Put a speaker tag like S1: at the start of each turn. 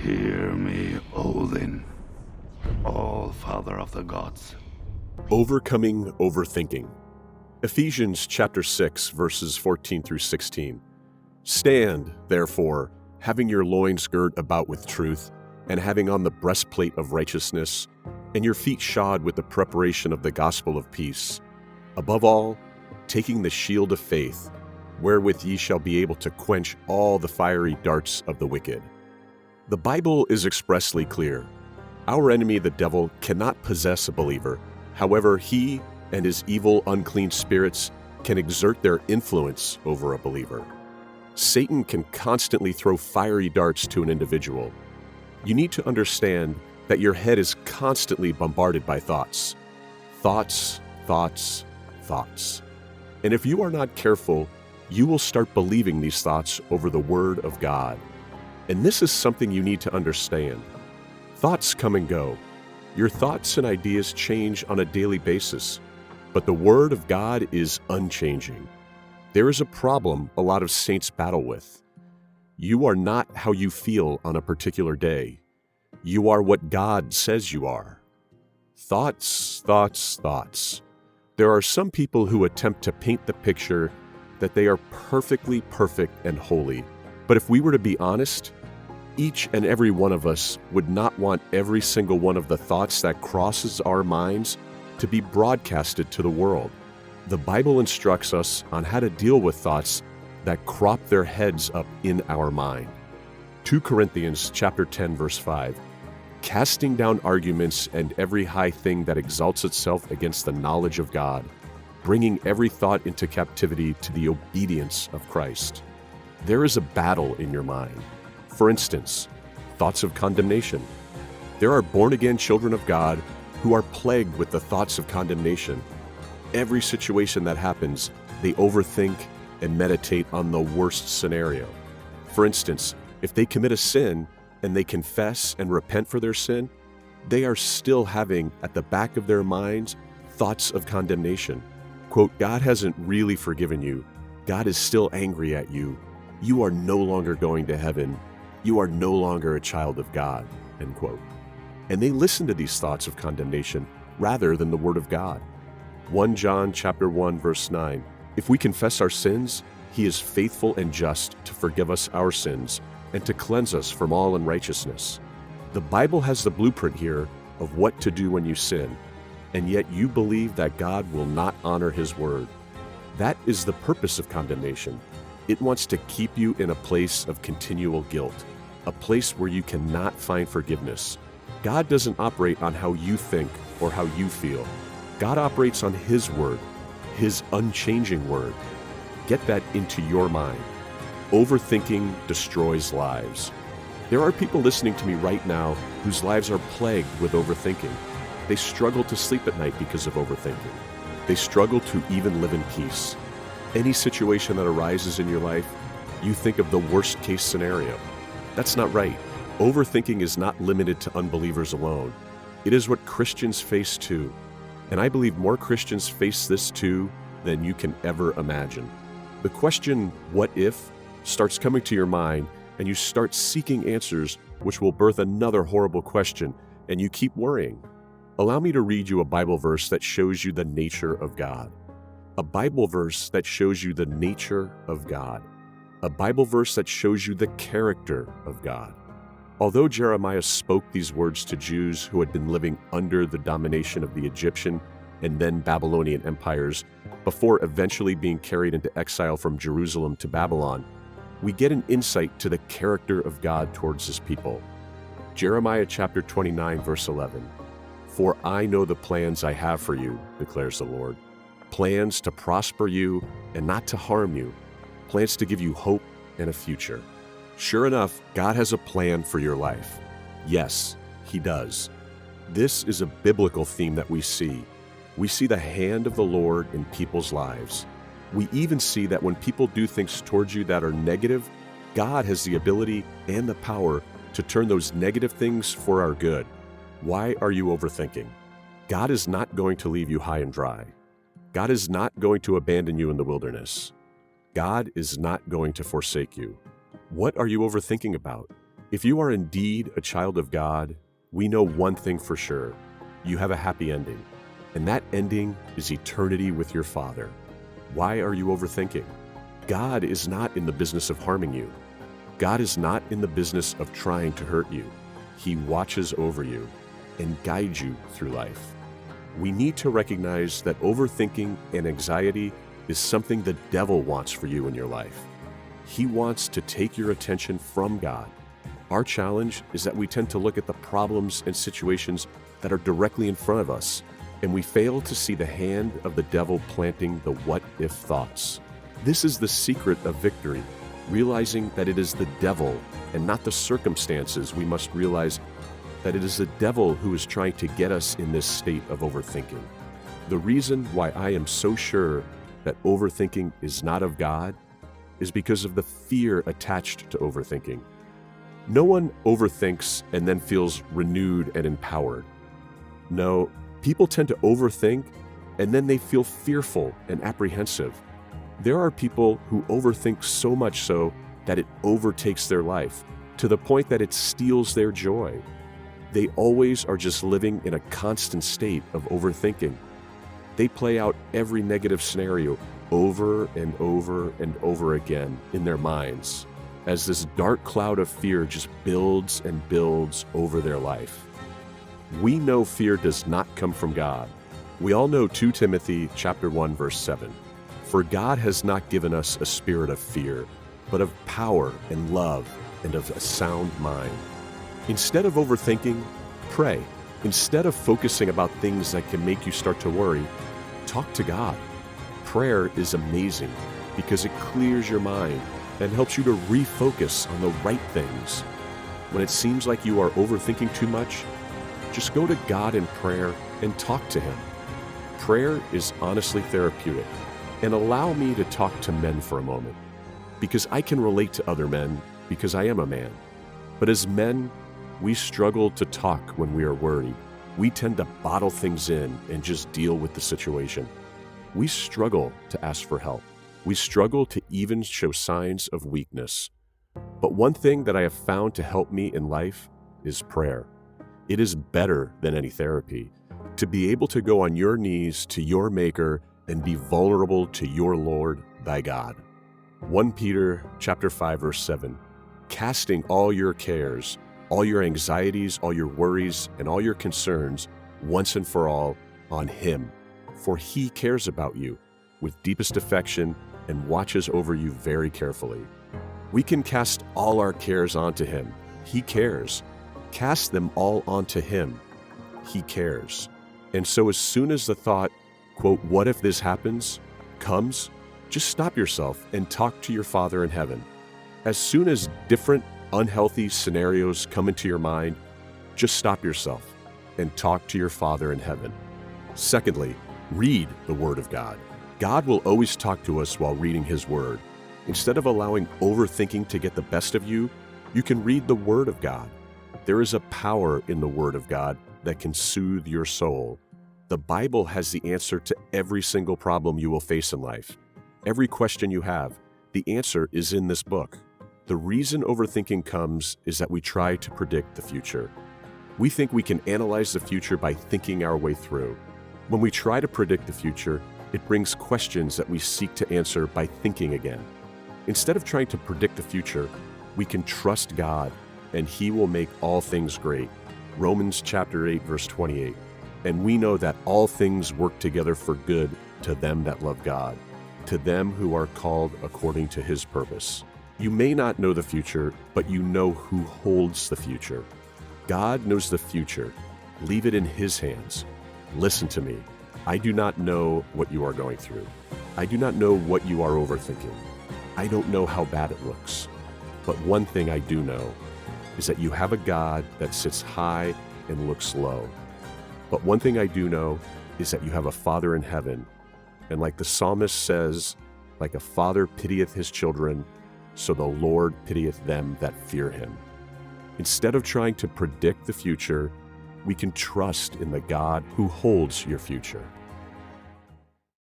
S1: Hear me, Odin, all father of the gods.
S2: Overcoming overthinking. Ephesians chapter 6, verses 14 through 16. Stand, therefore, having your loins girt about with truth, and having on the breastplate of righteousness, and your feet shod with the preparation of the gospel of peace. Above all, taking the shield of faith, wherewith ye shall be able to quench all the fiery darts of the wicked. The Bible is expressly clear. Our enemy, the devil, cannot possess a believer. However, he and his evil, unclean spirits can exert their influence over a believer. Satan can constantly throw fiery darts to an individual. You need to understand that your head is constantly bombarded by thoughts. Thoughts, thoughts, thoughts. And if you are not careful, you will start believing these thoughts over the Word of God. And this is something you need to understand. Thoughts come and go. Your thoughts and ideas change on a daily basis, but the Word of God is unchanging. There is a problem a lot of saints battle with. You are not how you feel on a particular day. You are what God says you are. Thoughts, thoughts, thoughts. There are some people who attempt to paint the picture that they are perfectly perfect and holy. But if we were to be honest, each and every one of us would not want every single one of the thoughts that crosses our minds to be broadcasted to the world. The Bible instructs us on how to deal with thoughts that crop their heads up in our mind. 2 Corinthians chapter 10, verse 5. Casting down arguments and every high thing that exalts itself against the knowledge of God, bringing every thought into captivity to the obedience of Christ. There is a battle in your mind. For instance, thoughts of condemnation. There are born-again children of God who are plagued with the thoughts of condemnation. Every situation that happens, they overthink and meditate on the worst scenario. For instance, if they commit a sin and they confess and repent for their sin, they are still having at the back of their minds thoughts of condemnation. Quote, God hasn't really forgiven you. God is still angry at you. You are no longer going to heaven. You are no longer a child of God, end quote. And they listen to these thoughts of condemnation rather than the Word of God. 1 John chapter 1, verse 9. If we confess our sins, He is faithful and just to forgive us our sins and to cleanse us from all unrighteousness. The Bible has the blueprint here of what to do when you sin, and yet you believe that God will not honor His word. That is the purpose of condemnation. It wants to keep you in a place of continual guilt, a place where you cannot find forgiveness. God doesn't operate on how you think or how you feel. God operates on His word, His unchanging word. Get that into your mind. Overthinking destroys lives. There are people listening to me right now whose lives are plagued with overthinking. They struggle to sleep at night because of overthinking. They struggle to even live in peace. Any situation that arises in your life, you think of the worst case scenario. That's not right. Overthinking is not limited to unbelievers alone. It is what Christians face too. And I believe more Christians face this too than you can ever imagine. The question, what if, starts coming to your mind, and you start seeking answers, which will birth another horrible question, and you keep worrying. Allow me to read you a Bible verse that shows you the nature of God. A Bible verse that shows you the nature of God. A Bible verse that shows you the character of God. Although Jeremiah spoke these words to Jews who had been living under the domination of the Egyptian and then Babylonian empires, before eventually being carried into exile from Jerusalem to Babylon, we get an insight to the character of God towards His people. Jeremiah chapter 29, verse 11. For I know the plans I have for you, declares the Lord. Plans to prosper you and not to harm you. Plans to give you hope and a future. Sure enough, God has a plan for your life. Yes, He does. This is a biblical theme that we see. We see the hand of the Lord in people's lives. We even see that when people do things towards you that are negative, God has the ability and the power to turn those negative things for our good. Why are you overthinking? God is not going to leave you high and dry. God is not going to abandon you in the wilderness. God is not going to forsake you. What are you overthinking about? If you are indeed a child of God, we know one thing for sure. You have a happy ending, and that ending is eternity with your Father. Why are you overthinking? God is not in the business of harming you. God is not in the business of trying to hurt you. He watches over you and guides you through life. We need to recognize that overthinking and anxiety is something the devil wants for you in your life. He wants to take your attention from God. Our challenge is that we tend to look at the problems and situations that are directly in front of us, and we fail to see the hand of the devil planting the what-if thoughts. This is the secret of victory, realizing that it is the devil and not the circumstances. We must realize that it is the devil who is trying to get us in this state of overthinking. The reason why I am so sure that overthinking is not of God is because of the fear attached to overthinking. No one overthinks and then feels renewed and empowered. No, people tend to overthink and then they feel fearful and apprehensive. There are people who overthink so much so that it overtakes their life, to the point that it steals their joy. They always are just living in a constant state of overthinking. They play out every negative scenario over and over and over again in their minds, as this dark cloud of fear just builds and builds over their life. We know fear does not come from God. We all know 2 Timothy chapter 1, verse 7. For God has not given us a spirit of fear, but of power and love and of a sound mind. Instead of overthinking, pray. Instead of focusing about things that can make you start to worry, talk to God. Prayer is amazing because it clears your mind and helps you to refocus on the right things. When it seems like you are overthinking too much, just go to God in prayer and talk to Him. Prayer is honestly therapeutic. And allow me to talk to men for a moment, because I can relate to other men because I am a man. But as men, we struggle to talk when we are worried. We tend to bottle things in and just deal with the situation. We struggle to ask for help. We struggle to even show signs of weakness. But one thing that I have found to help me in life is prayer. It is better than any therapy to be able to go on your knees to your Maker and be vulnerable to your Lord, thy God. 1 Peter chapter 5, verse 7, casting all your cares, all your anxieties, all your worries, and all your concerns once and for all on Him, for He cares about you with deepest affection and watches over you very carefully. We can cast all our cares onto Him. He cares. Cast them all onto Him. He cares. And so as soon as the thought, quote, what if this happens, comes, just stop yourself and talk to your Father in heaven. As soon as different unhealthy scenarios come into your mind, just stop yourself and talk to your Father in heaven. Secondly, read the Word of God. God will always talk to us while reading His Word. Instead of allowing overthinking to get the best of you, you can read the Word of God. There is a power in the Word of God that can soothe your soul. The Bible has the answer to every single problem you will face in life. Every question you have, the answer is in this book. The reason overthinking comes is that we try to predict the future. We think we can analyze the future by thinking our way through. When we try to predict the future, it brings questions that we seek to answer by thinking again. Instead of trying to predict the future, we can trust God and He will make all things great. Romans chapter 8, verse 28. And we know that all things work together for good to them that love God, to them who are called according to His purpose. You may not know the future, but you know who holds the future. God knows the future. Leave it in His hands. Listen to me. I do not know what you are going through. I do not know what you are overthinking. I don't know how bad it looks. But one thing I do know is that you have a God that sits high and looks low. But one thing I do know is that you have a Father in heaven. And like the psalmist says, like a father pitieth his children, so the Lord pitieth them that fear Him. Instead of trying to predict the future, we can trust in the God who holds your future.